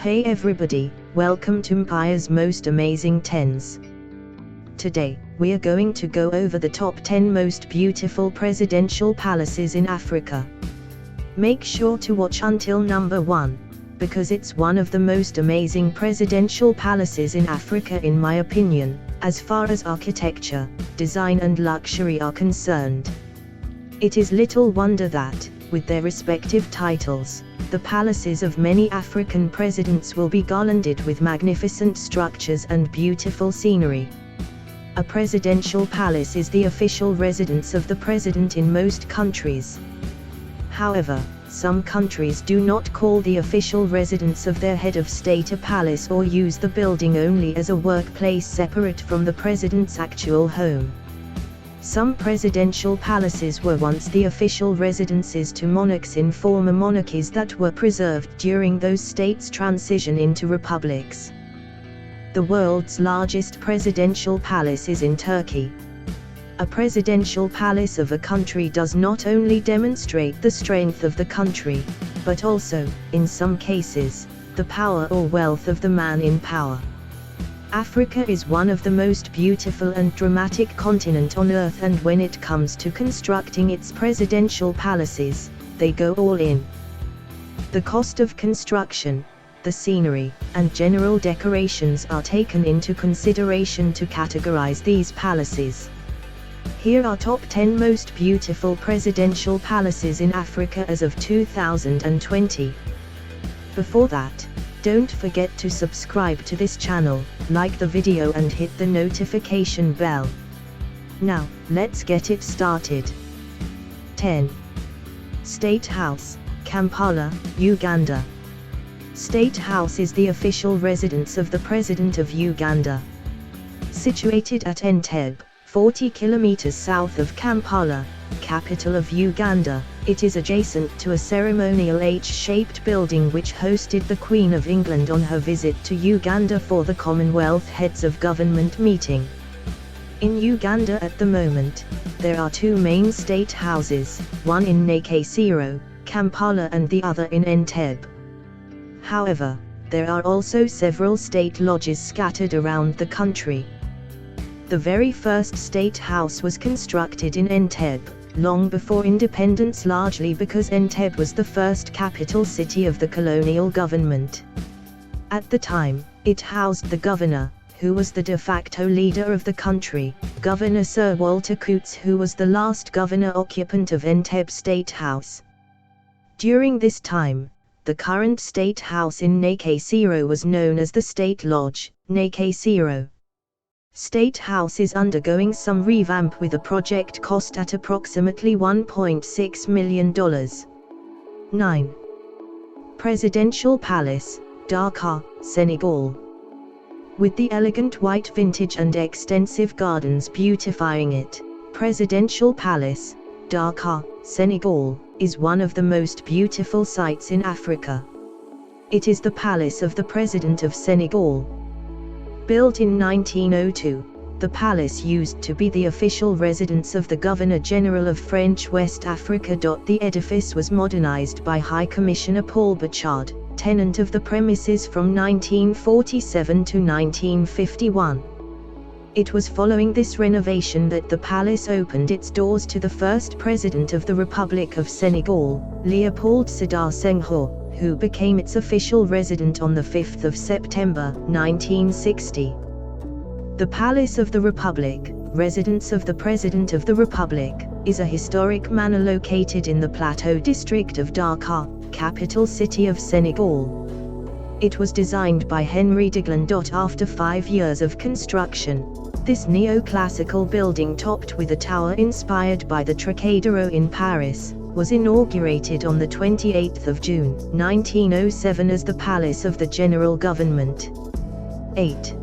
Hey everybody, welcome to Mpaya's Most Amazing 10s. Today, we are going to go over the top 10 most beautiful presidential palaces in Africa. Make sure to watch until number 1, because it's one of the most amazing presidential palaces in Africa in my opinion, as far as architecture, design and luxury are concerned. It is little wonder that, with their respective titles, the palaces of many African presidents will be garlanded with magnificent structures and beautiful scenery. A presidential palace is the official residence of the president in most countries. However, some countries do not call the official residence of their head of state a palace or use the building only as a workplace separate from the president's actual home. Some presidential palaces were once the official residences to monarchs in former monarchies that were preserved during those states' transition into republics. The world's largest presidential palace is in Turkey. A presidential palace of a country does not only demonstrate the strength of the country, but also, in some cases, the power or wealth of the man in power. Africa is one of the most beautiful and dramatic continent on earth, and when it comes to constructing its presidential palaces, they go all in. The cost of construction, the scenery, and general decorations are taken into consideration to categorize these palaces. Here are top 10 most beautiful presidential palaces in Africa as of 2020. Before that, don't forget to subscribe to this channel, like the video and hit the notification bell. Now, let's get it started. 10. State House, Kampala, Uganda. State House is the official residence of the President of Uganda. Situated at Entebbe, 40 kilometers south of Kampala, capital of Uganda, it is adjacent to a ceremonial H-shaped building which hosted the Queen of England on her visit to Uganda for the Commonwealth Heads of Government meeting. In Uganda at the moment, there are two main state houses, one in Nakasero, Kampala and the other in Entebbe. However, there are also several state lodges scattered around the country. The very first state house was constructed in Entebbe, long before independence, largely because Entebbe was the first capital city of the colonial government. At the time, it housed the governor, who was the de facto leader of the country, Governor Sir Walter Coutts, who was the last governor occupant of Entebbe State House. During this time, the current state house in Nakasero was known as the State Lodge, Nakasero. State House is undergoing some revamp with a project cost at approximately $1.6 million. 9. Presidential Palace, Dakar, Senegal. With the elegant white vintage and extensive gardens beautifying it, Presidential Palace, Dakar, Senegal, is one of the most beautiful sights in Africa. It is the palace of the President of Senegal. Built in 1902, the palace used to be the official residence of the Governor-General of French West Africa. The edifice was modernized by High Commissioner Paul Bouchard, tenant of the premises from 1947 to 1951. It was following this renovation that the palace opened its doors to the first President of the Republic of Senegal, Leopold Sedar Senghor, who became its official resident on the 5th of September, 1960. The Palace of the Republic, residence of the President of the Republic, is a historic manor located in the Plateau district of Dakar, capital city of Senegal. It was designed by Henry Deglan. After 5 years of construction, this neoclassical building topped with a tower inspired by the Trocadero in Paris, was inaugurated on the 28th of June, 1907 as the Palace of the General Government. 8.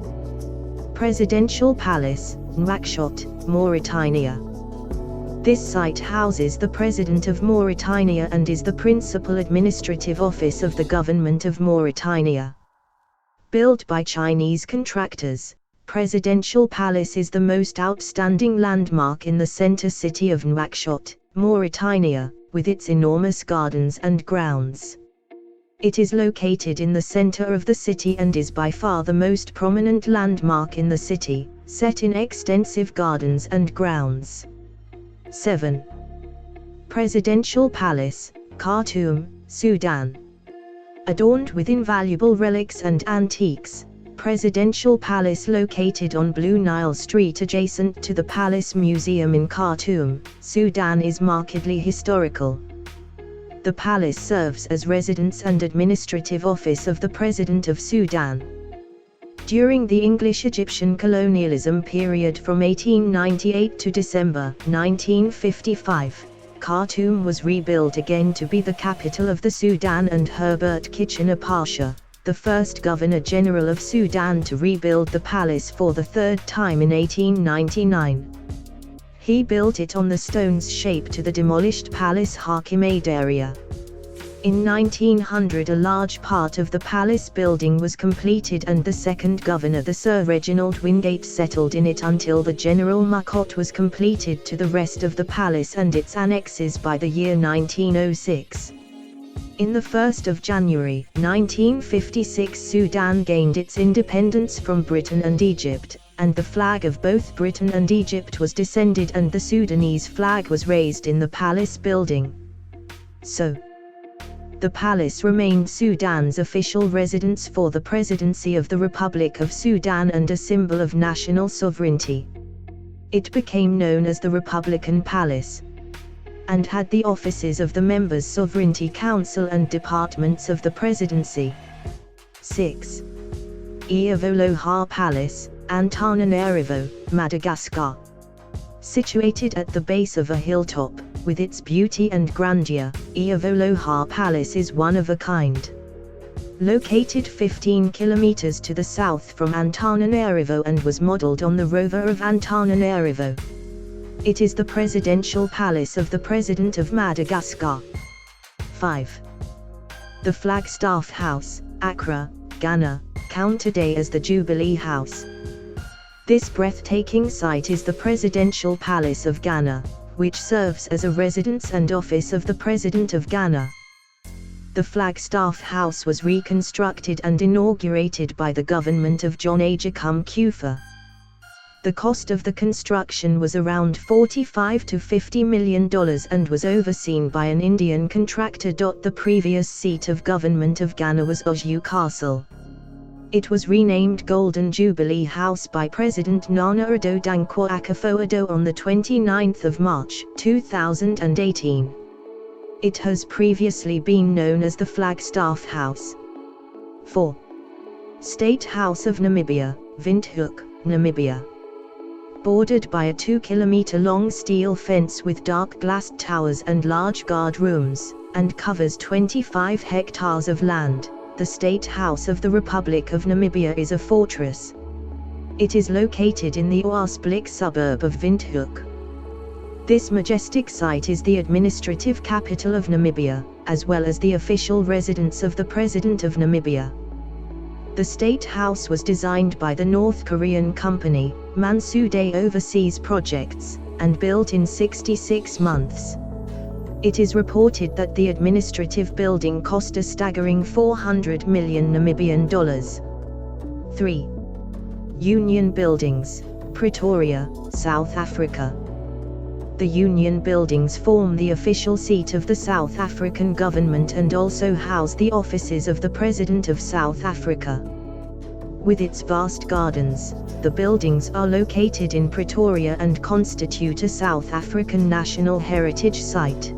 Presidential Palace, Nouakchott, Mauritania. This site houses the President of Mauritania and is the principal administrative office of the government of Mauritania. Built by Chinese contractors, Presidential Palace is the most outstanding landmark in the center city of Nouakchott, Mauritania, with its enormous gardens and grounds. It is located in the center of the city and is by far the most prominent landmark in the city, set in extensive gardens and grounds. 7. Presidential Palace, Khartoum, Sudan. Adorned with invaluable relics and antiques, Presidential Palace located on Blue Nile Street adjacent to the Palace Museum in Khartoum, Sudan is markedly historical. The palace serves as residence and administrative office of the President of Sudan. During the English-Egyptian colonialism period from 1898 to December 1955, Khartoum was rebuilt again to be the capital of the Sudan, and Herbert Kitchener Pasha, the first Governor-General of Sudan to rebuild the palace for the third time in 1899. He built it on the stones shape to the demolished Palace Hakimate area. In 1900 a large part of the palace building was completed and the second governor, the Sir Reginald Wingate, settled in it until the General Mukot was completed to the rest of the palace and its annexes by the year 1906. In the 1st of January 1956 Sudan gained its independence from Britain and Egypt, and the flag of both Britain and Egypt was descended and the Sudanese flag was raised in the palace building. So, the palace remained Sudan's official residence for the presidency of the Republic of Sudan and a symbol of national sovereignty. It became known as the Republican Palace, and had the offices of the Members' Sovereignty Council and departments of the presidency. 6. Iyavoloha Palace, Antananarivo, Madagascar. Situated at the base of a hilltop, with its beauty and grandeur, Iyavoloha Palace is one of a kind. Located 15 kilometers to the south from Antananarivo and was modeled on the rover of Antananarivo. It is the presidential palace of the President of Madagascar. 5. The Flagstaff House, Accra, Ghana, known today as the Jubilee House. This breathtaking site is the Presidential Palace of Ghana, which serves as a residence and office of the President of Ghana. The Flagstaff House was reconstructed and inaugurated by the government of John Agyekum Kufuor. The cost of the construction was around $45 to $50 million and was overseen by an Indian contractor. The previous seat of government of Ghana was Oju Castle. It was renamed Golden Jubilee House by President Nana Addo Dankwa Akufo-Addo on 29 March 2018. It has previously been known as the Flagstaff House. 4. State House of Namibia, Windhoek, Namibia. Bordered by a 2-kilometer-long steel fence with dark glass towers and large guard rooms, and covers 25 hectares of land, the State House of the Republic of Namibia is a fortress. It is located in the Oasblik suburb of Windhoek. This majestic site is the administrative capital of Namibia, as well as the official residence of the President of Namibia. The State House was designed by the North Korean company, Mansudae Overseas Projects, and built in 66 months. It is reported that the administrative building cost a staggering $400 million Namibian dollars. 3. Union Buildings, Pretoria, South Africa. The Union Buildings form the official seat of the South African government and also house the offices of the President of South Africa. With its vast gardens, the buildings are located in Pretoria and constitute a South African National Heritage Site.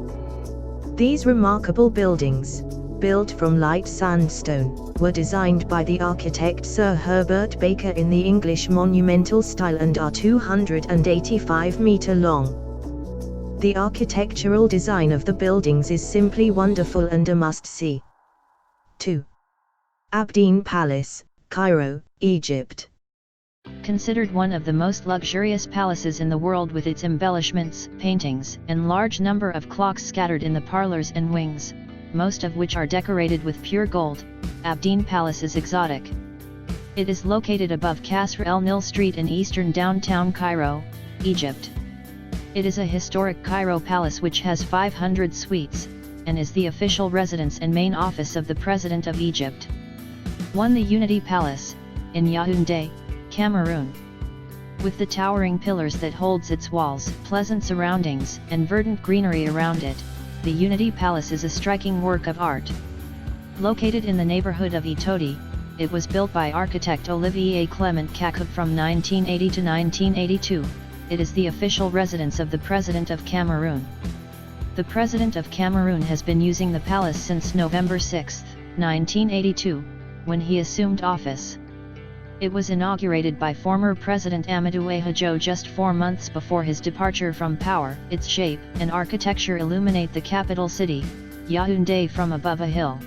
These remarkable buildings, built from light sandstone, were designed by the architect Sir Herbert Baker in the English monumental style and are 285 meter long. The architectural design of the buildings is simply wonderful and a must-see. 2. Abdeen Palace, Cairo, Egypt. Considered one of the most luxurious palaces in the world with its embellishments, paintings, and large number of clocks scattered in the parlors and wings, most of which are decorated with pure gold, Abdeen Palace is exotic. It is located above Kasr El Nil Street in eastern downtown Cairo, Egypt. It is a historic Cairo palace which has 500 suites, and is the official residence and main office of the President of Egypt. 1. The Unity Palace, in Yaoundé, Cameroon. With the towering pillars that holds its walls, pleasant surroundings, and verdant greenery around it, the Unity Palace is a striking work of art. Located in the neighborhood of Itodi, it was built by architect Olivier Clement Kakoub from 1980 to 1982. It is the official residence of the President of Cameroon. The President of Cameroon has been using the palace since November 6, 1982, when he assumed office. It was inaugurated by former President Amadou Ahidjo just 4 months before his departure from power. Its shape and architecture illuminate the capital city, Yaoundé, from above a hill.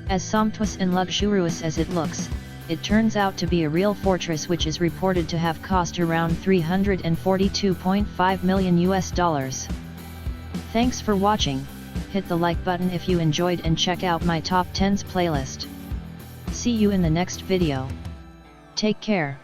As sumptuous and luxurious as it looks, it turns out to be a real fortress, which is reported to have cost around $342.5 million. Thanks for watching. Hit the like button if you enjoyed and check out my top 10s playlist. See you in the next video. Take care.